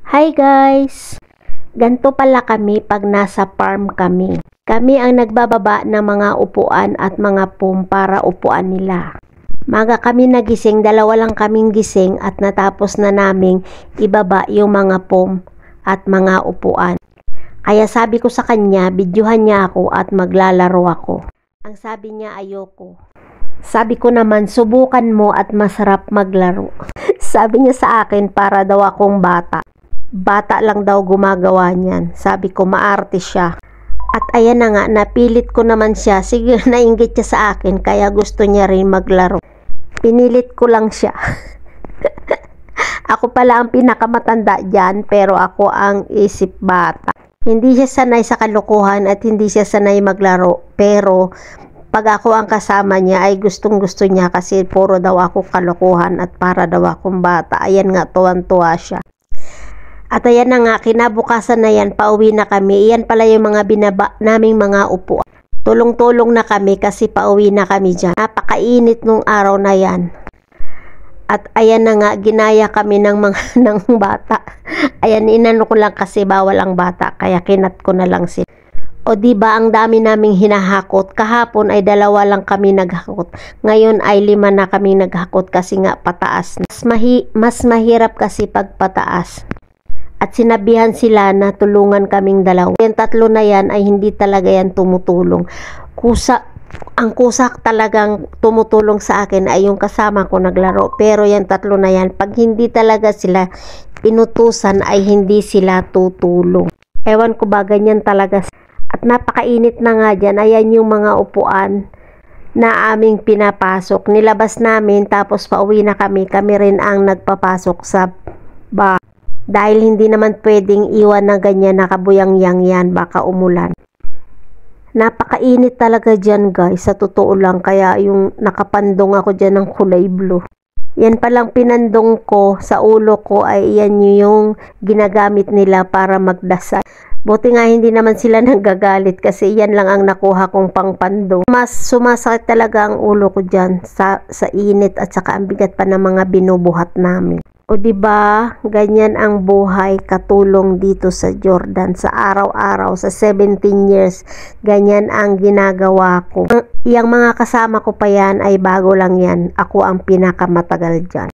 Hi guys! Ganto pala kami pag nasa farm kami. Kami ang nagbababa ng mga upuan at mga foam para upuan nila. Maga kami nagising, dalawa lang kaming gising at natapos na naming ibaba yung mga foam at mga upuan. Kaya sabi ko sa kanya, videohan niya ako at maglalaro ako. Ang sabi niya, ayoko. Sabi ko naman, subukan mo at masarap maglaro. Sabi niya sa akin, para daw akong bata. Bata lang daw gumagawa niyan. Sabi ko, maarte siya. At ayan na nga, napilit ko naman siya. Sige, nainggit siya sa akin, kaya gusto niya rin maglaro. Pinilit ko lang siya. Ako pala ang pinakamatanda dyan, pero ako ang isip bata. Hindi siya sanay sa kalokohan at hindi siya sanay maglaro. Pero pag ako ang kasama niya ay gustong gusto niya kasi puro daw ako kalokohan at para daw akong bata. Ayan nga, tuwan-tuwa siya. At ayan na nga, kinabukasan na yan, pauwi na kami. Iyan pala yung mga binaba naming mga upuan. Tulong-tulong na kami kasi pauwi na kami dyan. Napakainit nung araw na yan. At ayan na nga, ginaya kami ng mga ng bata. Ayan, inano ko lang kasi bawal ang bata, kaya kinat ko na lang sila. O diba, ang dami naming hinahakot. Kahapon ay 2 lang kami naghakot. Ngayon ay 5 na kami naghakot kasi nga pataas. Mas mahirap kasi pag pataas. At sinabihan sila na tulungan kaming 2. Yung 3 na yan ay hindi talaga yan tumutulong. Ang kusa talagang tumutulong sa akin ay yung kasama ko naglaro. Pero yung 3 na yan, pag hindi talaga sila inutusan ay hindi sila tutulong. Ewan ko ba, ganyan talaga. At napakainit na nga dyan. Ayan yung mga upuan na aming pinapasok. Nilabas namin tapos pauwi na kami. Kami rin ang nagpapasok sa bahay. Dahil hindi naman pwedeng iwan na ganyan, nakabuyang-yang yan, baka umulan. Napakainit talaga dyan guys, sa totoo lang, kaya yung nakapandong ako dyan ng kulay blue. Yan palang pinandong ko sa ulo ko ay yan yung ginagamit nila para magdasal. Buti nga hindi naman sila nanggagalit kasi yan lang ang nakuha kong pangpandong. Mas sumasakit talaga ang ulo ko dyan sa init at saka ang bigat pa ng mga binubuhat namin. O diba, ganyan ang buhay katulong dito sa Jordan sa araw-araw, sa 17 years, ganyan ang ginagawa ko. Yang mga kasama ko pa yan ay bago lang yan, ako ang pinakamatagal dyan.